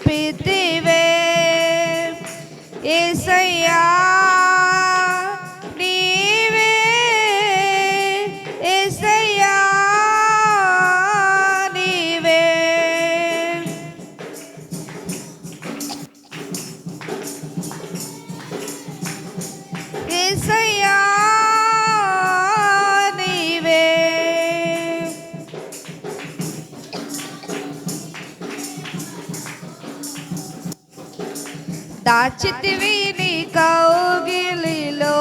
నిలిపితివే యేసయ్యా నీవే యేసయ్యా నీవే యేసయ్యా నీవే దాచితివి నీ కౌగిలిలో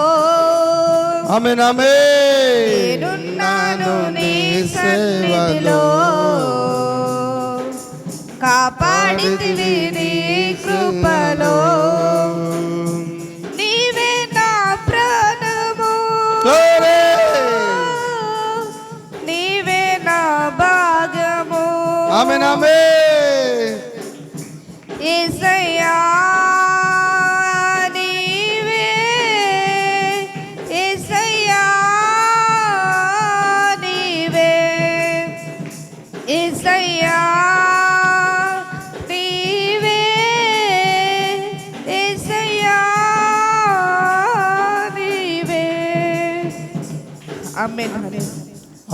ఆమేన్ ఆమేన్ నేనున్నాను నీ సన్నిధిలో కాపాడితివి నీ కృపలో నీవే నా ప్రాణము నీవే నా భాగ్యము ఆమేన్ ఆమేన్ యేసయ్యా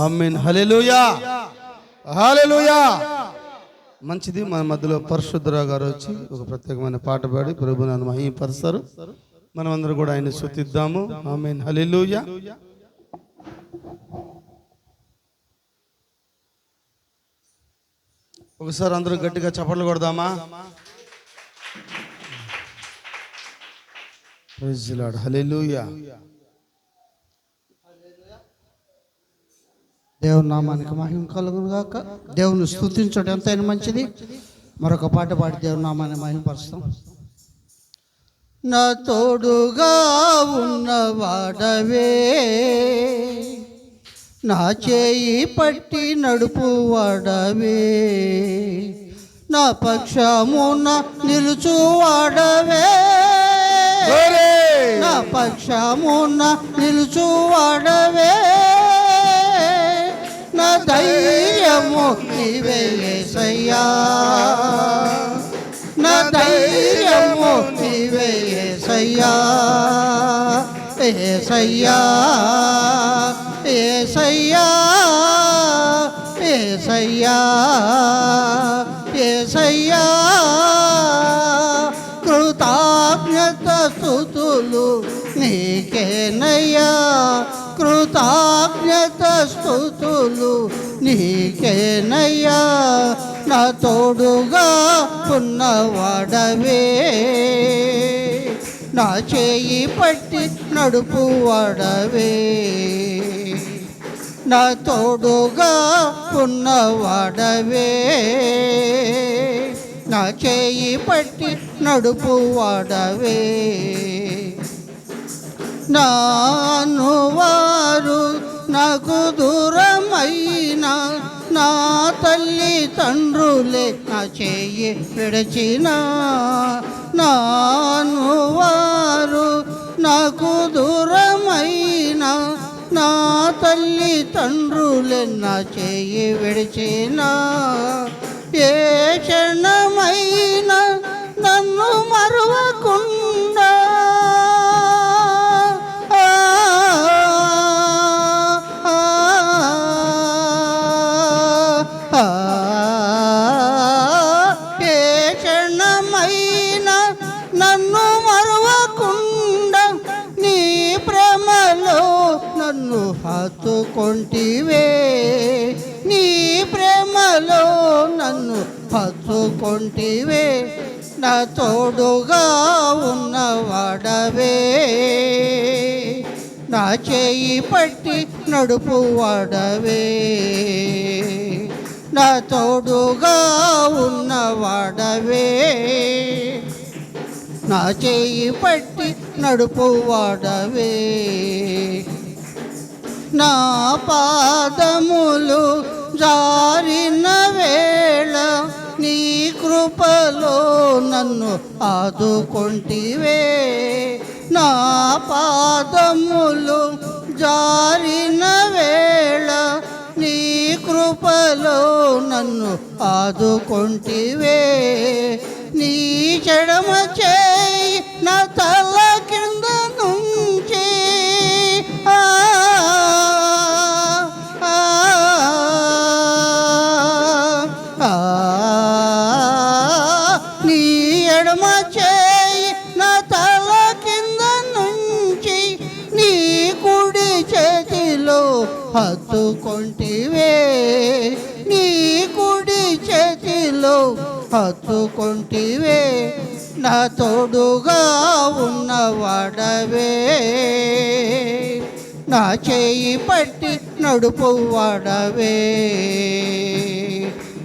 ఆమేన్ హల్లెలూయా హల్లెలూయా. మంచిది. మన మధ్యలో పరిశుద్ధరావు గారు వచ్చి ఒక ప్రత్యేకమైన పాట పాడి ప్రభువును మహిమపరుస్తారు. మనం అందరూ కూడా ఆయన స్తుతిద్దాము. ఆమేన్ హల్లెలూయా. ఒకసారి అందరూ గట్టిగా చప్పట్లు కొడదామా? Praise the Lord. హల్లెలూయా. దేవుని నామానికి మహిమ కలుగును గాక. దేవుని స్తుతించడం ఎంతైనా మంచిది. మరొక పాట పాడి దేవుని నామాన్ని మహిమపరుస్తాం. నా తోడుగా ఉన్నవాడవే, నా చేయి పట్టి నడుపువాడవే, నా పక్షమున నిలుచువాడవే, నా పక్షమున నిలుచువాడవే, నా ధైర్యము నీవే యేసయ్యా, నా ధైర్యము నీవే యేసయ్యా, యేసయ్యా యేసయ్యా యేసయ్యా యేసయ్యా. కృతజ్ఞత స్తుతులు నీకేనయ్యా, కృతజ్ఞత స్తుతులు నీకేనయ్యా, నా తోడుగా ఉన్నవాడవే, నా చేయి పట్టి నడుపువాడవే, నా తోడుగా ఉన్నవాడవే, నా చేయి పట్టి నడుపువాడవే. నాను వారు నాకు దూరమైన నా తల్లి తండ్రులే నా చేయి విడచిన, నాను వారు నాకు దూరమైన నా తల్లి తండ్రులే నా చేయి విడిచిన, ఏ క్షణమైన నన్ను మరువకుండా నన్ను మరువకుండా నీ ప్రేమలో నన్ను హత్తుకొంటివే, నీ ప్రేమలో నన్ను హత్తుకొంటివే, నా తోడుగా ఉన్నవాడవే, నా చేయి పట్టి నడుపువాడవే, నా తోడుగా ఉన్నవాడవే, నా చేయి పట్టి నడుపువాడవే. నా పాదములు జారిన వేళ నీ కృపలో నన్ను ఆదుకొంటివే, నా పాదములు జారిన వేళ నీ కృప కృపలో నన్ను ఆదుకొంటివే నీ చెడమ చేయి నా తల కింద నుంచి ఆ, ఆ, ఆ, నీ ఎడమ చేయి నా తల కింద నుంచి నీ కుడి చేతిలో హత్తుకొంటివే నీ కుడి చేతిలో హత్తుకొంటివే నా తోడుగా ఉన్నవాడవే నా చేయి పట్టి నడుపు వాడవే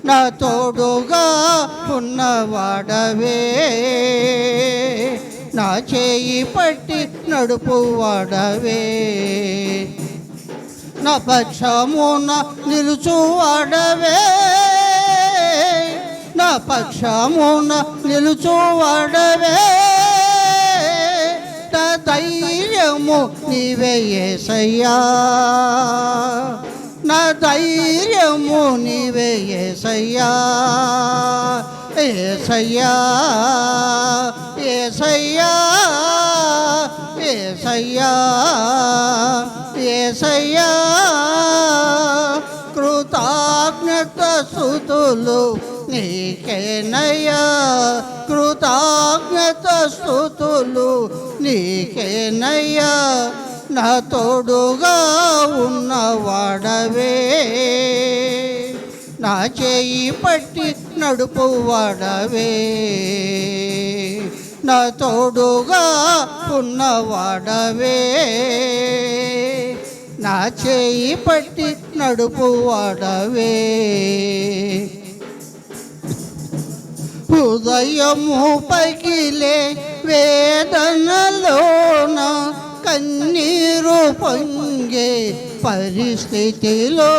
నా తోడుగా ఉన్నవాడవే నా చేయి పట్టి నడుపు వాడవే నా పక్షమున నిలుచువాడవే నా పక్షమున నిలుచువాడవే నా ధైర్యము నీవే యేసయ్యా నా ధైర్యము నీవే యేసయ్యా యేసయ్యా యేసయ్యా యేసయ్యా యేసయ్యా కృతజ్ఞత స్తుతులు నీకేనయ్యా కృతజ్ఞత స్తుతులు నీకేనయ్యా నా తోడుగా ఉన్నవాడవే నా చేయి పట్టి నడుపు వాడవే నా తోడుగా ఉన్నవాడవే నా చేయి పట్టి నడుపు వాడవే హృదయము పగిలే వేదనలోన కన్నీరు పొంగే పరిస్థితిలో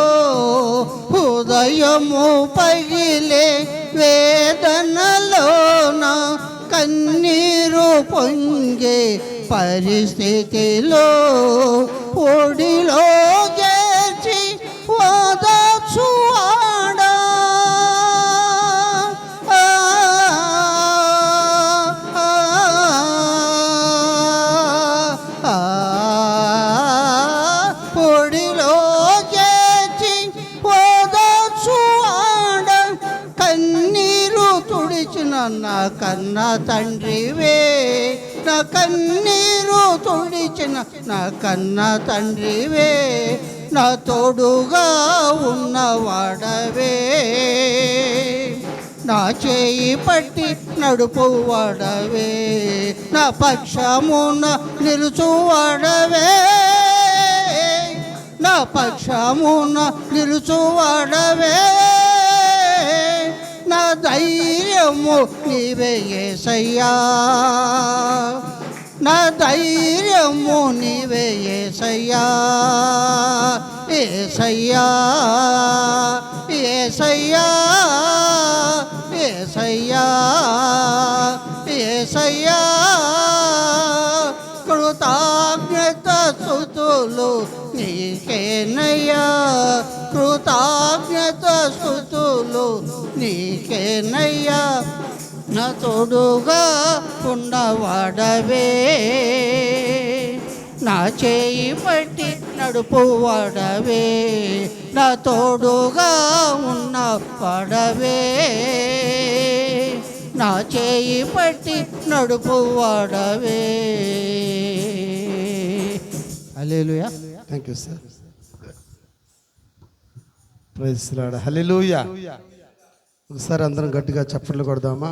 హృదయము పగిలే వేదనలోన కన్నీరు పొంగే పరిస్థితిలో ఒడిలో చేర్చి ఓదార్చువాడా ఒడిలో చేర్చి ఓదార్చువాడా కన్నీరు తుడిచిన నా కన్న తండ్రివే నా కన్నీరు తుడిచిన నా కన్న తండ్రివే నా తోడుగా ఉన్నవాడవే నా చేయి పట్టి నడుపు వాడవే నా పక్షమున నిలుచువాడవే నా పక్షమున నిలుచువాడవే నా ధైర్యము నీవే యేసయ్యా నా ధైర్యము నీవే యేసయ్యా యేసయ్యా యేసయ్యా యేసయ్యా యేసయ్యా కృతజ్ఞత స్తుతులు నీకేనయ్యా కృతజ్ఞత స్తుతులు నీకేనయ్యా నా తోడుగా ఉన్నవాడవే నా చేయి పట్టి నడుపు వాడవే నా తోడుగా ఉన్నవాడవే నా చేయి పట్టి నడుపు వాడవే hallelujah thank you sir praise Lord hallelujah ఒకసారి అందరం గట్టిగా చప్పట్లు కొడదామా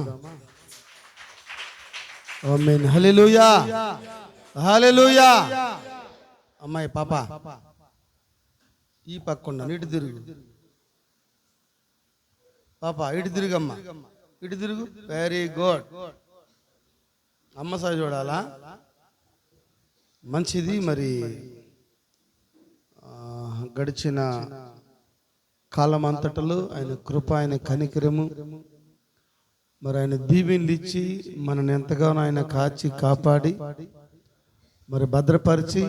ఆమేన్ హల్లెలూయా హల్లెలూయా అమ్మాయి పాప ఈ పక్కన ఇటు తిరుగు పాప ఇటు తిరుగమ్మా ఇటు తిరుగు వెరీ గుడ్ అమ్మ సాయి చూడాలా మంచిది మరి గడిచిన కాలం అంతటలో ఆయన కృప ఆయన కనికరము మరి ఆయన దీవెనలు ఇచ్చి మనల్ని ఎంతగానో ఆయన కాచి కాపాడి మరి భద్రపరిచి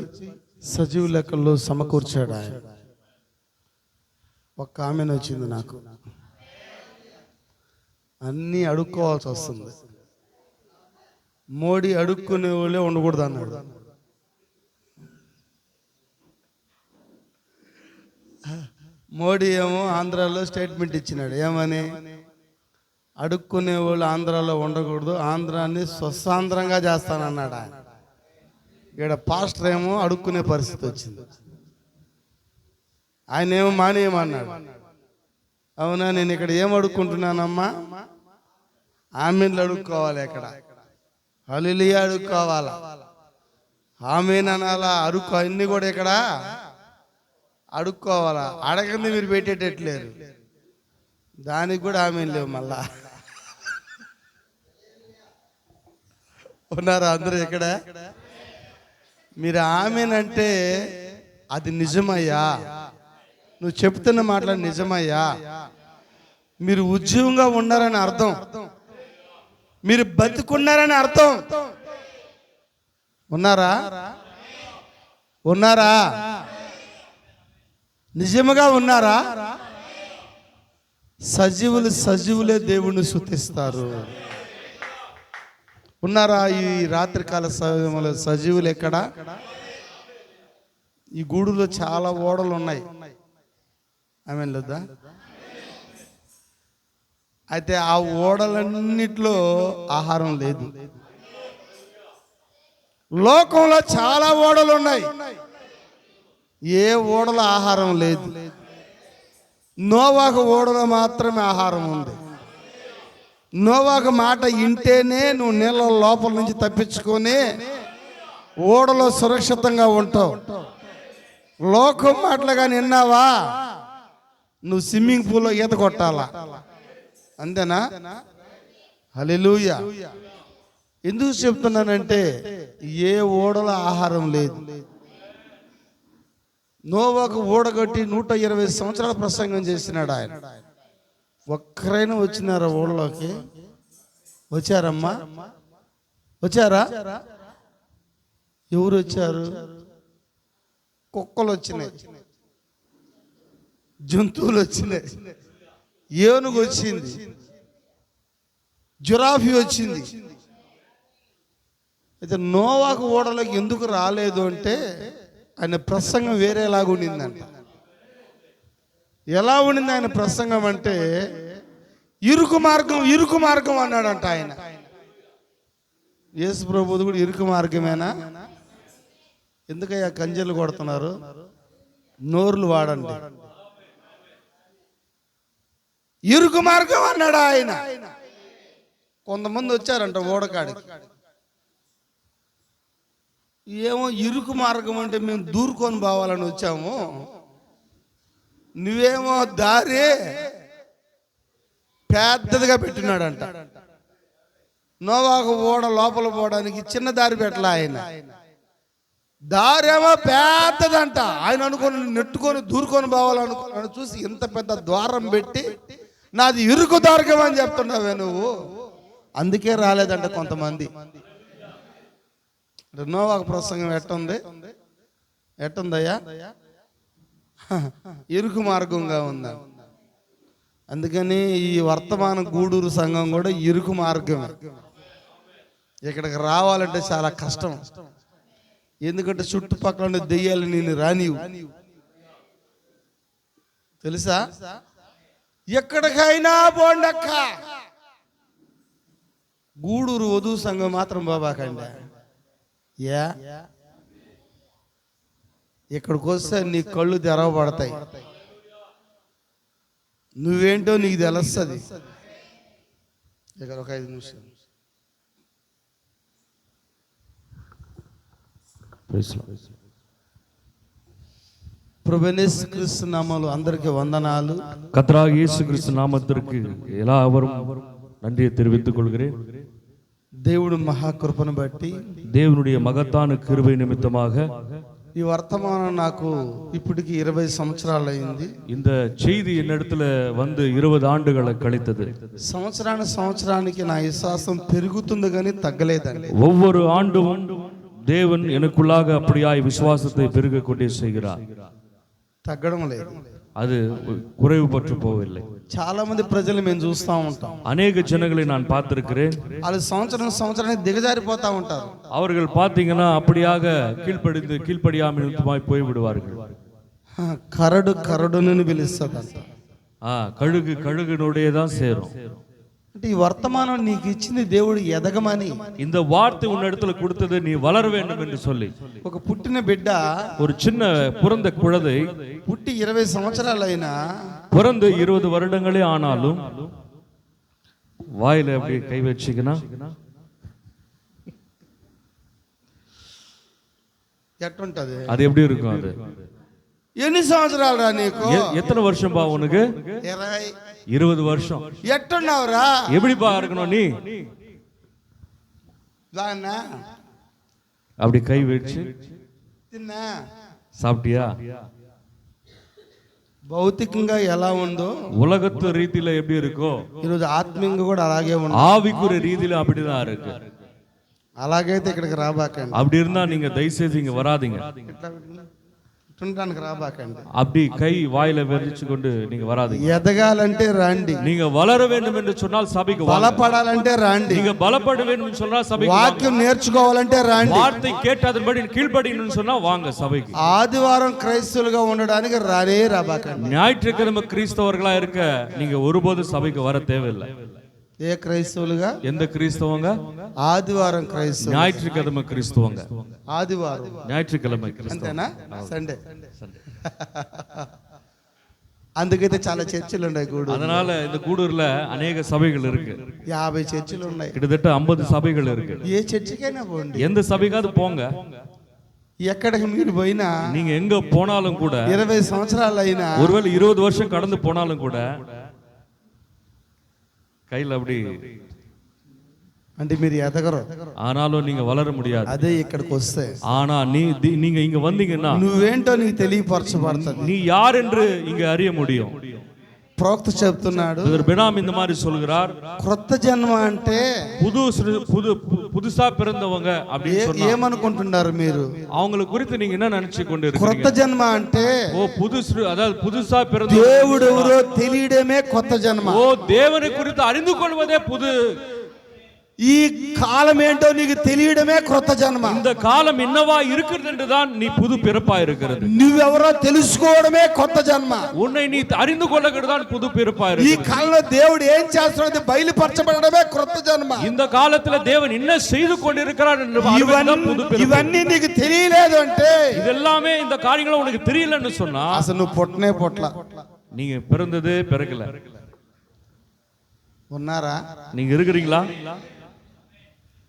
సజీవ లెక్కల్లో సమకూర్చాడు ఆయన ఒక్క ఆమెను వచ్చింది నాకు. అన్నీ అడుక్కోవాల్సి వస్తుంది. మోడీ అడుక్కునే వాళ్ళే ఉండకూడదు అన్నాడు. మోడీ ఏమో ఆంధ్రాలో స్టేట్మెంట్ ఇచ్చినాడు. ఏమని? అడుక్కునే వాళ్ళు ఆంధ్రాలో ఉండకూడదు, ఆంధ్రాన్ని స్వస్థాంధ్రంగా చేస్తానన్నాడు ఆయన. ఇక్కడ పాస్టర్ ఏమో అడుక్కునే పరిస్థితి వచ్చింది. ఆయన ఏమో మానేయమన్నాడు. అవునా, నేను ఇక్కడ ఏం అడుక్కుంటున్నానమ్మా? ఆమెన్లు అడుక్కోవాలి. ఇక్కడ హల్లెలూయా అడుక్కోవాలా, ఆమెన్ అనాలా, అడుక్కో అన్ని కూడా ఇక్కడ అడుక్కోవాలా. అడగంది మీరు పెట్టేటట్లేరు, దానికి కూడా ఆమెన్ లేవు. మళ్ళా ఉన్నారా అందరూ ఇక్కడ? మీరు ఆమెన్ అంటే అది నిజమయ్యా, నువ్వు చెప్తున్న మాటలు నిజమయ్యా, మీరు ఉద్యోగంగా ఉన్నారని అర్థం, మీరు బతుకున్నారని అర్థం. ఉన్నారా? ఉన్నారా? నిజముగా ఉన్నారా? సజీవులు సజీవులే దేవుణ్ణి స్తుతిస్తారు. ఉన్నారా? ఈ రాత్రికాల సమయంలో సజీవులు ఎక్కడ? ఈ గూడులో చాలా ఓడలు ఉన్నాయి. ఆమెన్ లేదా? అయితే ఆ ఓడలన్నిట్లో ఆహారం లేదు. లోకంలో చాలా ఓడలు ఉన్నాయి, ఏ ఓడలో ఆహారం లేదు. నోవాహు ఓడలో మాత్రమే ఆహారం ఉంది. నోవాహు మాట వింటేనే నువ్వు నీళ్ళ లోపల నుంచి తప్పించుకొని ఓడలో సురక్షితంగా ఉంటావు. లోకం మాటలుగా విన్నావా, నువ్వు స్విమ్మింగ్ పూల్లో ఈత కొట్టాలా. అంతేనా? హల్లెలూయా. ఎందుకు చెప్తున్నానంటే ఏ ఓడలో ఆహారం లేదు. నోవాహు ఓడగట్టి 120 సంవత్సరాల ప్రసంగం చేసినాడు ఆయన. ఒక్కరైనా వచ్చినారా ఓడలోకి? వచ్చారమ్మా? వచ్చారా? ఎవరు వచ్చారు? కుక్కలు వచ్చినాయి, జంతువులు వచ్చినాయి, ఏనుగు వచ్చింది, జిరాఫీ వచ్చింది. అయితే నోవాహు ఓడలోకి ఎందుకు రాలేదు అంటే ఆయన ప్రసంగం వేరేలాగా ఉండిందంట. ఎలా ఉండింది ఆయన ప్రసంగం అంటే ఇరుకు మార్గం, ఇరుకు మార్గం అన్నాడంట ఆయన. యేసు ప్రభువు కూడా ఇరుకు మార్గమేనా? ఎందుకయ్యా కంజర్లు కొడుతున్నారు? నోర్లు వాడండి. ఇరుకు మార్గం అన్నాడు ఆయన. కొంతమంది వచ్చారంట ఓడకాడికి. ఏమో ఇరుకు మార్గం అంటే మేము దూరుకొని పోవాలని వచ్చాము, నువ్వేమో దారి పెద్దదిగా పెట్టినాడంట. నోవాహు ఓడ లోపల పోవడానికి చిన్న దారి పెట్టలే ఆయన, దారేమో పెద్దదంట. ఆయన అనుకుని నెట్టుకొని దూరుకొని పోవాలనుకున్నాను. చూసి ఇంత పెద్ద ద్వారం పెట్టి నాది ఇరుకు మార్గం అని చెప్తున్నావే నువ్వు. అందుకే రాలేదంట కొంతమంది. నోవాహు ప్రసంగం ఎట్టుంది? ఎట్టుందయ్యా? ఇరుకు మార్గంగా ఉందా? అందుకని ఈ వర్తమాన గూడూరు సంఘం కూడా ఇరుకు మార్గమే. ఇక్కడికి రావాలంటే చాలా కష్టం. ఎందుకంటే చుట్టుపక్కల ఉండే దెయ్యాలు నేను రానివు. తెలుసా? ఎక్కడికైనా పోండక్క, గూడూరు వధువు సంఘం మాత్రం బాబాకండి. యా, ఇక్కడికి వస్తే నీ కళ్ళు తెరవబడతాయి, నువ్వేంటో నీకు తెలుస్తుంది. ఇక్కడ ఒక 5 నిమిషాలు. ప్రభువైన యేసుక్రీస్తు నామములో అందరికీ వందనాలు. கர்த்தராகிய இயேசு கிறிஸ்து நாமத்திற்கு எல்லாவரும் நன்றியை தெரிவித்துக் கொள்கிறேன். దేవుడు మహాకృపను బట్టి, தேவனுடைய மகத்தான கிருபை நிமித்தமாக ఈ వర్తమానం నాకు ఇప్పటికి 20 సంవత్సరాలు అయింది. இந்த செய்தி என்னிடத்துல வந்து 20 ஆண்டுகளை கழித்தது. సంవత్సరానికి నా విశ్వాసం పెరుగుతుంది కానీ తగ్గలేదండి. ஒவ்வொரு ஆண்டும் தேவன் எனக்குள்ளாக அப்படியாய் விசுவாசத்தை பெருக கொண்டே செய்கிறார். తగ్గడం లేదు. அது குறைவுபட்டு போகவில்லை. చాలా మంది ప్రజలు మేము చూస్తూ ఉంటాం, அநேக ஜனங்களை நான் பார்த்திருக்கிறேன். వాళ్ళు సంవత్సరానికి దిగజారిపోతా ఉంటారు. அவர்கள் பார்த்தீங்கன்னா அப்படியாக கீழ்ப்படியாமல் போய் விடுவார்கள். కరడు కరడునని పిలుస్తుందంట. கழுகு கழுகுனுடைய தான் சேரும். అంటే ఈ వర్తమానం నీకు ఇచ్చింది దేవుడు ఎదగమని. இந்த வார்த்தை உன்னிடத்துல கொடுத்தது நீ வளர வேண்டும் என்று சொல்லி. ఒక పుట్టిన బిడ్డ, ஒரு சின்ன பிறந்த குழந்தை పుట్టి 20 సంవత్సరాలైనా, பிறந்து 20 வருடங்களே ஆனாலும் வாயில அப்படி கை வச்சுக்கினா ఎట్టుంటది? அது எப்படி இருக்கும்? அது ఎన్ని సంవత్సరాలు రా నీకు? எத்தனை வருஷம் பா உனக்கு? 20 வருஷம். ఎట్టున్నావురా? எப்படி பா இருக்கணும் நீ? அப்படி கை வச்சு తిన్నా, சாப்பிட்டியா? భౌతికంగా ఎలా ఉందో உலகத்து ரீதியில எப்படி இருக்கோ ఈరోజు ఆత్మీయంగా కూడా అలాగే ఉంది. ஆவிக்குரிய ரீதியில அப்படிதான் இருக்கு. అలాగైతే ఇక్కడికి రాబాకండి. அப்படி இருந்தா நீங்க தயவுசெய்து இங்க வராதீங்க. ఉండడానికి రాబాకండి. அப்படி கை வாயில வெறிச்சு கொண்டு நீங்க வராதீங்க. ఎదగాలంటే రండి. நீங்க வளர வேண்டும் என்று சொன்னால் சபைக்கு வாங்க. బలపడాలంటే రండి. நீங்க பலப்பட வேண்டும் என்று சொன்னா சபைக்கு வாங்க. వాక్యం నేర్చుకోవాలంటే రండి. வார்த்தை கேட்டு அதன்படி கீழ்ப்படியணும்னு சொன்னா வாங்க சபைக்கு. ఆదివారం క్రైస్తవులుగా ఉండడానికి రాబాకండి. ஞாயிற்றுக்கிழமை கிறிஸ்தவர்களா இருக்க நீங்க ஒருபோது சபைக்கு வர தேவையில்லை. ఏ క్రైస్తవులుగా? எந்த கிறிஸ்தவங்க? ఆదివారం క్రైస్తవ, ஞாயிற்றுக்கிழமை கிறிஸ்தவங்க. ఆదివారం, ஞாயிற்றுக்கிழமை கிறிஸ்தவ. అంతేనా? సండే. అందుకైతే చాలా చర్చిలు ఉన్నాయి గూడూరు. அதனால இந்த கூடூர்ல அநேக சபைகள் இருக்கு. 50 చర్చిలు ఉన్నాయి. கிட்டத்தட்ட 50 சபைகள் இருக்கு. ఏ చర్చికైనా పోండి, எந்த சபைக்காவது போங்க. ఎక్కడికి మీరు పోయినా, நீங்க எங்க போனாலும் கூட, 20 సంవత్సరాలు అయినా, ஒருவேளை 20 வருஷம் கடந்து போனாலும் கூட கையில் அப்படி అంటే మీరు ఎదగరు. ஆனாலும் நீங்க வளர முடியாது. అదే ఇక్కడికి వస్తే, ஆனா நீங்க இங்க வந்தீங்கன்னா నువ్వేంటో నీకు తెలియపరచబడుతుంది. நீ யார் என்று இங்க அறிய முடியும். ప్రవక్త చెప్తున్నాడు, பினாம் இந்த மாதிரி சொல்கிறார், క్రొత్త జన్మ అంటే புதுசா பிறந்தவங்க அப்படின்னு சொன்னா ఏమనుకుంటున్నారు మీరు? அவங்களை குறித்து நீங்க என்ன நினைச்சு கொண்டு క్రొత్త இருக்கீங்க? జన్మ అంటే அதாவது புதுசா பிறந்த దేవుడు ఎవరో తెలియడమే కొత్త జన్మ. தேவனை குறித்து அறிந்து கொள்வதே புது. ఈ కాలం ఏంటో నీకు తెలియడమే క్రొత్త జన్మ. இந்த కాలం என்னவா இருக்கிறது என்றுதான் நீ புது பிறப்பா இருக்கிறது. నువ్వెవరో తెలుసుకోవడమే కొత్త జన్మ. உன்னை நீ அறிந்து கொள்ளகிறதான் புது பிறப்பா ఈ இருக்கிறது. కాలంలో దేవుడు ఏం చేస్తున్నాడో బయలుపరచబడమే క్రొత్త జన్మ. இந்த காலத்துல தேவன் என்ன செய்து கொண்டிருக்கிறார் என்று அறிவதுதான் புது பிறப்பு. ఇవన్నీ నీకు తెలియలేదు అంటే, இதெல்லாமே இந்த காரியங்களும் உனக்கு தெரியலன்னு சொன்னா అసలు నువ్వు పుట్టనే పుట్ల. நீங்க பிறந்ததே பிறக்கல. ఉన్నారా? நீங்க இருக்கிறீங்களா?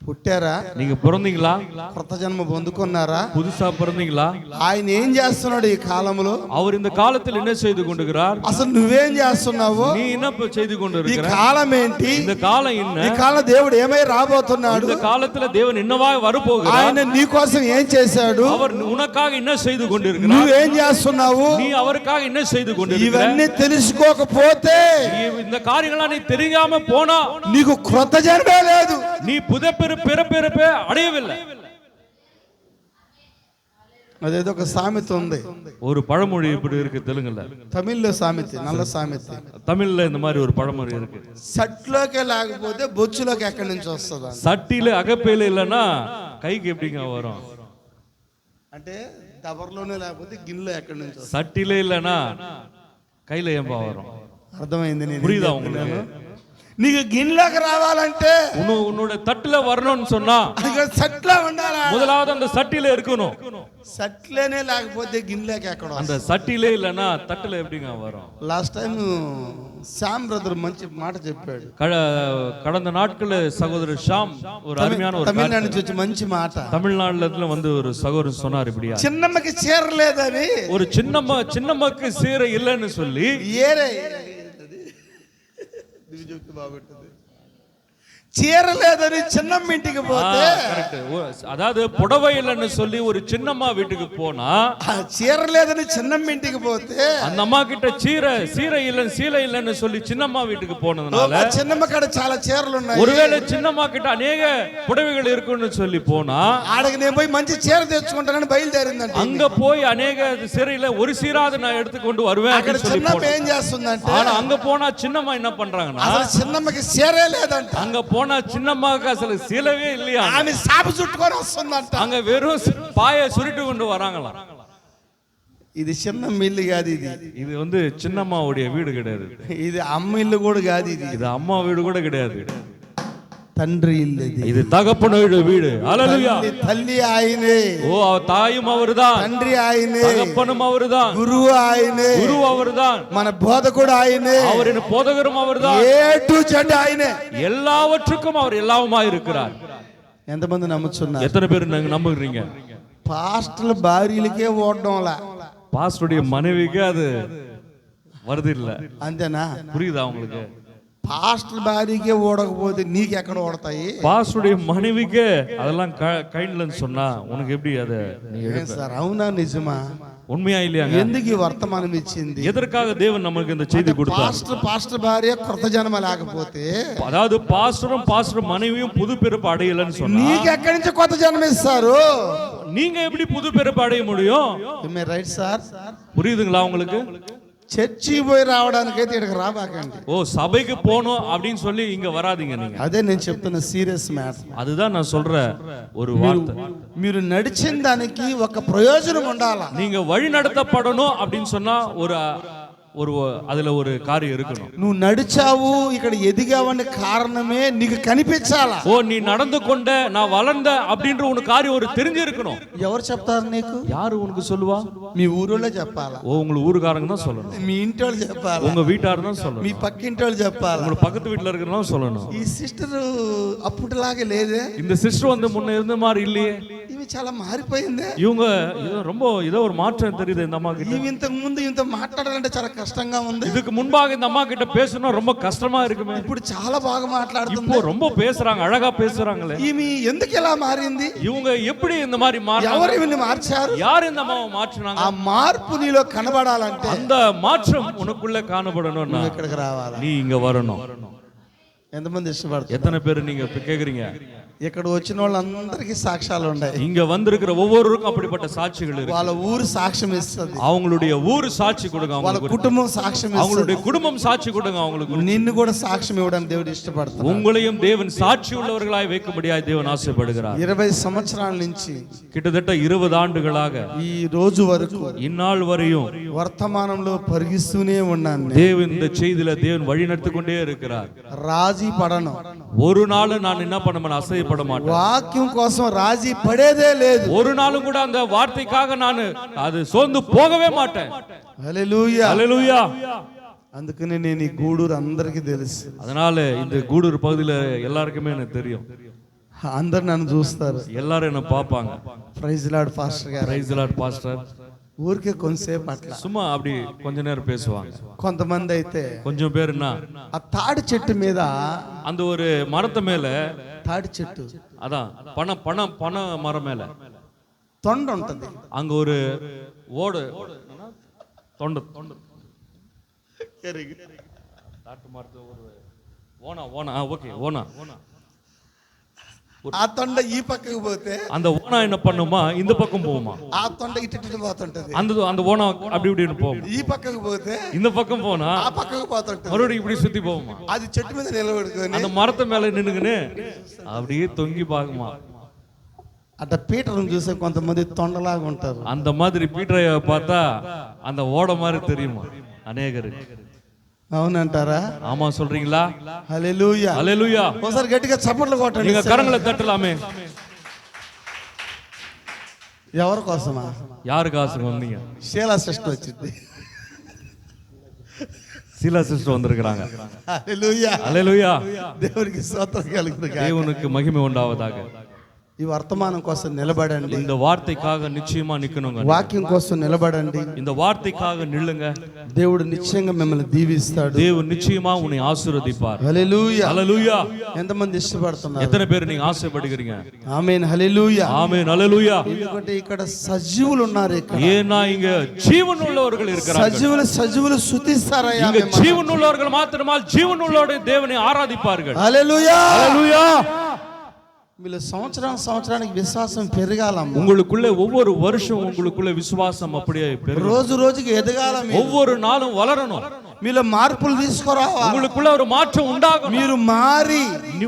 పుట్టారా? நீங்க பிறந்தீங்களா? కొత్త జన్మ పొందుకున్నారా? புதுசா பிறந்தீங்களா? ఆయన ఏం చేస్తున్నాడు ఈ కాలంలో? அவர் இந்த காலத்தில் என்ன செய்து கொண்டிருக்கிறார்? అసలు నువ్వేం చేస్తున్నావు? நீ என்ன செய்து ఈ கொண்டிருக்கிறார்? కాలం ఏంటి? இந்த காலம் என்ன? ఈ కాలం దేవుడు ఏమై రాబోతున్నాడు? இந்த காலத்துல தேவன் என்னவா வரப்போகிறார்? ఆయన నీ కోసం ఏం చేశాడు? அவர் உனக்காக என்ன செய்து கொண்டிருக்கிறார்? నువ్వేం చేస్తున్నావు? நீ அவருக்காக என்ன செய்து கொண்டிருக்கிறார்? ఇవన్నీ తెలుసుకోకపోతే இந்த காரியங்களா நீ தெரியாம போனா నీకు క్రొత్త జన్మే లేదు. நீ பிறப்பே அடையவில்லை. అదేదో ఒక సామెత ఉంది, ஒரு பழமொழி இப்படி இருக்கு தெலுங்குல. తమిళ్లో సామెత, నల్ల సామెత. தமிழ்ல இந்த மாதிரி ஒரு பழமொழி இருக்கு. సట్లోకే లేకపోతే బొచ్చులోకి ఎక్కడి నుంచి వస్తుంది? சட்டியில அகப்பையில இல்லைன்னா கைக்கு எப்படிங்க வரும்? అంటే దబర్లోనే లేకపోతే గిన్నెలో ఎక్కడి నుంచి వస్తుంది? சட்டியில இல்லைன்னா கையில ஏன்பா வரும்? అర్థమైంది? నేను புரியுதா உங்களுக்கு? నీకు గిన్నెలోకి రావాలంటే உன்னோட தட்டுல வரணும்னு சொன்னா సట్లో ఉండాలా? முதலாவது அந்த சட்டியில இருக்கணும். సట్లేనే లేకపోతే గిన్నెలోకి ఎక్కడ? அந்த சட்டியிலே இல்லைன்னா தட்டுல எப்படிங்க வரும்? లాస్ట్ టైం శ్యామ్ బ్రదర్ మంచి మాట చెప్పాడు. கடந்த நாட்கள் சகோதரர் ஷாம் ஒரு அருமையான ஒரு తమిళనాడు నుంచి వచ్చి మంచి మాట. தமிழ்நாடுல வந்து ஒரு சகோதரர் சொன்னார் இப்படியா, చిన్నమ్మకి చీర లేదని, ஒரு சின்னம்மாக்கு சீரை இல்லைன்னு சொல்லி ఏరే బాగుంటుంది. చీర లేదని చిన్నమ్మ ఇంటికి పోతే கரெக்ட். அதாவது புடவை இல்லைன்னு சொல்லி ஒரு சின்னம்மா வீட்டுக்கு போனா, చీర లేదని చిన్నమ్మ ఇంటికి పోతే அந்த அம்மா கிட்ட சீலை இல்லைன்னு சொல்லி சின்னம்மா வீட்டுக்கு போனதுனால చిన్నమ్మ కాడ చాలా చీరలు ఉన్నాయి, ஒருவேளை சின்னம்மா கிட்ட அநேக புடவைகள் இருக்குன்னு சொல்லி போனா, ఆడకి నేను పోయి మంచి చీర తెచ్చుకుంటానని బయలుదేరిందంట. அங்க போய் அநேக சீரையில ஒரு சீராவது நான் எடுத்துக்கொண்டு வருவேன் అక్కడ அப்படின்னு சொல்லி చిన్నమ్మ போனா. ఏం చేస్తుందంటే ஆனா அங்க போனா சின்னம்மா என்ன பண்றாங்கன்னா, అసలు చిన్నమ్మకి చీరే లేదంట, அங்க போனா சின்னம்மாவுக்கு అసలు சீலவே இல்லையா, ఆమె సాపు చుట్టుకొని వస్తుందంట. அங்க வெறும் பாயை சுருட்டு கொண்டு வராங்களாம். ఇది చిన్నమ్మ ఇల్లు కాదు, இது வந்து சின்னம்மாவுடைய வீடு கிடையாது, ఇది అమ్మ ఇల్లు కూడా కాదు, இது அம்மா வீடு கூட கிடையாது, తండ్రి ఇల్లు. இது தகப்பனோட வீடு. ஹல்லேலூயா. తల్లి ఆయనే, ஓ தாயும் அவர்தான், తండ్రి ఆయనే, தகப்பனும் அவர்தான், గురువు ఆయనే, குரு அவர்தான், మన బోధకుడు ఆయనే, அவரின் போதகரும் அவர்தான், ఏ టు జెడ్ ఆయనే. எல்லாவற்றுக்கும் அவர் எல்லாவுமா இருக்கிறார். ఎంతమంది నమ్ముచున్నారు? எத்தனை பேர் நீங்க நம்புறீங்க? పాస్టర్ల భార్యలకే ఓడడంలా, பாஸ்டருடைய மனைவிக்கு அது வருது இல்ல, అంతేనా? புரியுதா உங்களுக்கு? పాస్టర్ భార్యకే ఓడకపోతే నీకు ఎక్కడ ఓడతాయి? பாஸ்டருடைய மனைவிக்கு அதெல்லாம் கைண்ட்லன்னு சொன்னா உனக்கு எப்படி அதை நீ எடுப்ப? సార్ అవునా నిజమా? உண்மையா இல்லையாங்க? ఎందుకు ఈ వర్తమానం ఇచ్చింది? எதற்காக தேவன் நமக்கு இந்த செய்தி கொடுத்தார்? పాస్టర్ భార్య కృత జన్మ లేకపోతే, அதாவது பாஸ்டரும் மனைவியும் புது பிறப்பு அடையலன்னு சொன்னா నీకు ఎక్కడి నుంచి కొత్త జన్మ ఇస్తారు? நீங்க எப்படி புது பிறப்பு அடைய முடியும்? రైట్ సార్, புரியுதுங்களா உங்களுக்கு? చర్చి పోయి రావడానికైతే ఇక్కడికి రాబాకండి. ஓ சபைக்கு போகணும் அப்படின்னு சொல்லி இங்க வராதீங்க நீங்க. అదే నేను చెప్తున్న సీరియస్ మ్యాటర్. அதுதான் நான் சொல்ற ஒரு வார்த்தை. మీరు నడిచిన దానికి ఒక ప్రయోజనం ఉండాలా. நீங்க வழி நடத்தப்படணும் அப்படின்னு சொன்னா ஒரு அதுல ஒரு காரியம் இருக்கணும். నువ్వు నడిచావు ఇక్కడ ఎదిగావని కారణమే నీకు కనిపించాలా. ஓ நீ நடந்து கொண்ட நான் வளர்ந்த அப்படின்ற உனக்கு காரியம் ஒரு தெரிஞ்சு இருக்கணும். ఎవరు చెప్తారు నీకు? யாரு உனக்கு சொல்லுவா? మీ ఊరోళ్ళే చెప్పాలా, ஓ உங்களுக்கு ஊருக்காரங்க தான் சொல்லணும், మీ ఇంటి వాళ్ళు చెప్పాలా, உங்க வீட்டார் தான் మీ சொல்லணும், పక్కింటి వాళ్ళు చెప్పాలా. உங்களுக்கு பக்கத்து வீட்டுல இருக்கிறவங்க சொல்லணும். ఈ సిస్టర్ అప్పుడులాగే లేదే, இந்த சிஸ்டர் வந்து முன்ன இருந்த மாதிரி இல்லையே, ఇవి చాలా మారిపోయిందే, இவங்க ஏதோ ஒரு மாற்றம் தெரியுது இந்த அம்மா கிட்ட. ఇవి ఇంతకు ముందు ఇంత మాట్లాడాలంటే చాలా కష్టంగా ఉంది, இதுக்கு முன்பாக இந்த அம்மா கிட்ட பேசணும் ரொம்ப கஷ்டமா இருக்குமே, ఇప్పుడు చాలా బాగా మాట్లాడుతుంది, இப்போ ரொம்ப பேசுறாங்க, అழகா பேசுறாங்களே. ఈమె ఎందుకు ఇలా మారింది? இவங்க எப்படி இந்த மாதிரி ఎవరు ఇవన్నీ మార్చారు? யார் இந்த அம்மாவை மாற்றினாங்க? ఆ మార్పు నీలో కనబడాలంటే அந்த மாற்றம் உனக்குள்ள காணப்படணும்னா ఇక్కడికి రావాలా. நீ இங்க வரணும். ఎంతమంది ఇష్టపడతారు? எத்தனை பேர் நீங்க இப்ப கேக்குறீங்க? ఇక్కడ వచ్చిన వాళ్ళందరికీ సాక్ష్యాలు ఉన్నాయి, இங்க வந்திருக்கிற ஒவ்வொருவருக்கும் அப்படிப்பட்ட சாட்சிகள் இருக்கு. వాళ్ళ ఊరు సాక్ష్యం ఇస్తుంది, அவங்களுடைய ஊர் சாட்சி கொடுங்க, వాళ్ళ அவங்களுக்கு కుటుంబం సాక్ష్యం அவங்களுடைய ఇస్తుంది, குடும்பம் சாட்சி கொடுங்க அவங்களுக்கு. నిన్ను కూడా సాక్ష్యం ఇవ్వడానికి దేవుడు ఇష్టపడతాడు. உங்களையும் தேவன் சாட்சி உள்ளவர்களாய் வைக்கும்படியாய் தேவன் ஆசைப்படுகிறார். 20 సంవత్సరాల నుంచి கிட்டத்தட்ட 20 ஆண்டுகளாக ఈ రోజు వరకు இந்நாள் வரையும் వర్తమానంలో పరిగిస్తూనే ఉన్నాను. தேவன் இந்த செய்தியில தேவன் வழி நடத்தி கொண்டே இருக்கிறார். రాజీ పడను, ஒரு நாள் நான் என்ன பண்ண மாட்டேன், அசையப்பட மாட்டேன். వాక్యం కోసం రాజీ పడేదే లేదు. ஒரு நாளும் கூட அந்த வார்த்தைக்காக நான் அது சோர்ந்து போகவே மாட்டேன். హల్లెలూయా, ஹல்லேலூயா. అందుకనే నేను ఈ గూడూరు అందరికీ తెలుసు, அதனால இந்த கூடூர் பகுதியில எல்லாருக்குமே எனக்கு தெரியும், అందరు నన్ను చూస్తారు. எல்லாரும் என்ன பார்ப்பாங்க. ప్రైజ్ లార్డ్ పాస్టర్ గారు, பிரைஸ் தி லார்ட் பாஸ்டர். ఊరికే కొంతసేపు అట్లా, சும்மா அப்படி கொஞ்ச நேரம் பேசுவாங்க. కొంతమంది అయితే கொஞ்சம் பேருன்னா ఆ తాడి చెట్టు మీద, அந்த ஒரு மரத்து மேல, తాడి చెట్టు அதான் பன மரம் மேல తొండ ఉంటది, அங்க ஒரு ஓடு தொண்டு தாட்டு மரத்து ஒரு ஓனா ஓகே ஓனா. ఆ తొండ ఈ పక్కకు పోతే அந்த ஓனா என்ன பண்ணுமா, இந்த பக்கம் போகுமா, ఆ తొండ ఇటు పోతుంటది, அந்த ஓனா அப்படி இப்படின்னு போகும், ఈ పక్కకు పోతే இந்த பக்கம் போனா ఆ పక్కకు పోతుంటది, மறுபடியும் இப்படி சுத்தி போகுமா, అది చెట్టు మీద నిలబడుకొని அந்த மரத்து மேல நின்னுக்குன்னு அப்படியே தொங்கி பாக்குமா. అట్ట పీటర్ను చూసే కొంతమంది తొండలాగా ఉంటారు, அந்த மாதிரி பீட்டரைய பார்த்தா அந்த ஓட மாதிரி தெரியுமா அநேகரு. అవునంటారా? ஆமா சொல்றீங்களா? హల్లెలూయా, ஹல்லேலூயா. ఒకసారి గట్టిగా చప్పట్లు కొట్టండి. நீங்க கரங்களை தட்டலாமே. ఎవరి కోసమా? யாருக்கு ஆசை வந்தீங்க? శీలా సిస్టర్ వచ్చింది. சீலா சிஸ்டர் வந்திருக்கிறாங்க. హల్లెలూయా, ஹல்லேலூயா. దేవునికి స్తోత్రం కలుగును గాక. தேவனுக்கு மகிமை உண்டாவதாக. ఈ వర్తమానం కోసం నిలబడండి. இந்த வார்த்தைக்காக நிச்சயமா நிக்கணுங்க. వాక్యం కోసం నిలబడండి. இந்த வார்த்தைக்காக நில்லுங்க. దేవుడు నిశ్చయంగా మిమ్మల్ని దీవిస్తాడు. தேவன் நிச்சயமா உன்னை ஆசீர்வதிப்பார். హల్లెలూయా ஹalleluya. ఎంతమంది ఇష్టపడుతున్నారు? எத்தனை பேர் நீங்க ஆசைப்படுகிறீங்க? ఆమేన్ హల్లెలూయా. ஆமென் ஹalleluya. ఎందుకంటే ఇక్కడ సజీవులు ఉన్నారు. ఇక్కడ ஏன்னா இங்க ஜீவன் உள்ளவர்கள் இருக்கிறார்கள். సజీవులు స్తుతిస్తారయ్యా. இங்க ஜீவன் உள்ளவர்கள் மாத்திரமால் ஜீவன் உள்ளோட தேவனை ஆராதிப்பார்கள். హల్లెలూయా ஹalleluya. మీరు సంవత్సరానికి విశ్వాసం పెరగాలమ్మ. உங்களுக்குள்ள ஒவ்வொரு வருஷம் உங்களுக்குள்ள விசுவாசம் அப்படியே பெருகும். రోజు రోజుకి ఎదగాల. ஒவ்வொரு நாளும் வளரணும். మీలో మార్పులు తీసుకురావాలి. உங்களுக்குள்ள ஒரு மாற்றம் உண்டாகணும். మీరు మారి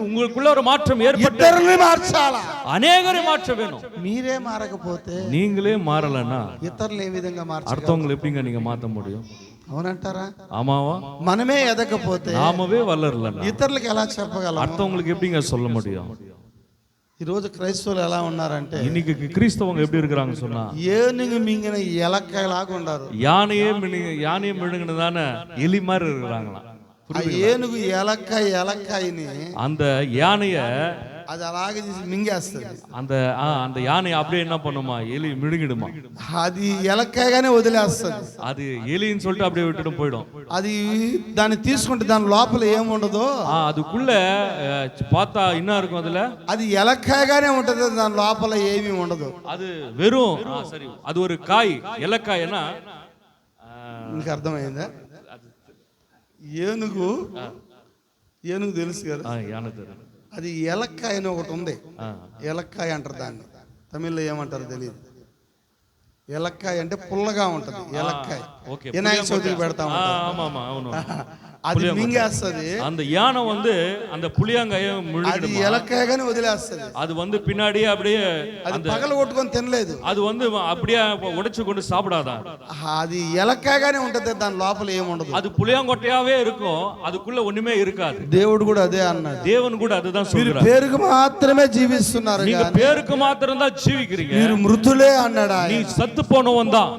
உங்களுக்குள்ள ஒரு மாற்றம் ஏற்பட்டு ఇతరుల్ని మార్చాలా. அநேகரை மாற்ற வேணும். మీరే మారకపోతే நீங்களே மாறலன்னா ఇతరులు ఏ విధంగా మార్చాలి? அடுத்தவங்களை எப்படிங்க நீங்க மாத்த முடியும்? అవునంటారా? ஆமாவா? మనమే ఎదగకపోతే நாமவே வளரலன்னா ఇతరులకు ఎలా చెప్పగలం? அடுத்தவங்களுக்கு எப்படிங்க சொல்ல முடியும்? ఈ రోజు క్రైస్తవులు ఎలా ఉన్నారంటే இன்னைக்கு கிறிஸ்தவங்க எப்படி இருக்கிறாங்க சொன்னா ఏనుగు మింగిన ఎలక్కలాగా ఉన్నారు. யானையே மிழுங்கினதான எலி மாதிரி இருக்கிறாங்களாம். ఆ ఏనుగు ఎలక్కాయని அந்த யானைய అది అలాగే తీసి మింగేస్తుంది. அந்த யானை அப்படியே என்ன பண்ணுமா? எலி மிழுங்கிடுமா. అది ఎలక్కాయగానే వదిలేస్తుంది. அது எலின்னு சொல்லிட்டு அப்படியே விட்டுட்டு போயிடும். అది దాన్ని తీసుకుంటే దాని లోపల ఏముండదు. அதுக்குள்ள பார்த்தா என்ன இருக்கும்? அதுல అది ఎలక్కాయగానే ఉంటది. దాని లోపల ఏమీ ఉండదు. அது வெறும் சரி, அது ஒரு காய், ఎలక్కాయనా? మీకు అర్థమైందా? ఏనుగు తెలుసు కదా. யானை தெரியும். అది ఎలక్కాయ అని ఒకటి ఉంది. ఎలక్కాయ అంటారు దాన్ని. తమిళ్లో ఏమంటారు తెలియదు. ఎలక్కాయ అంటే పుల్లగా ఉంటది. ఎలక్కాయ వినాయక చవితికి పెడతా ఉంటారు. అది మింగేస్తుంది. அந்த யானை வந்து அந்த புளியாங்காய అది ఎలక్కాయగానే వదిలేస్తుంది. அது வந்து பின்னாடியே அப்படியே అది పగల కొట్టుకొని తినలేదు. அது வந்து அப்படியே உடைச்சு கொண்டு சாப்பிடாதா. అది ఎలక్కాయగానే ఉంటది. దాని లోపల ఏముండదు. அது புளியாங்கொட்டையாவே இருக்கும். அதுக்குள்ள ஒண்ணுமே இருக்காது. దేవుడు కూడా అదే అన్నాడు. தேவன் கூட அதுதான் சொல்றார். పేరుకు మాత్రమే జీవిస్తున్నారు. நீங்க பேருக்கு மாத்திரம் தான் ஜீவிக்கிறீங்க. మీరు మృతులే అన్నాడు. நீ சத்து போனவன் தான்.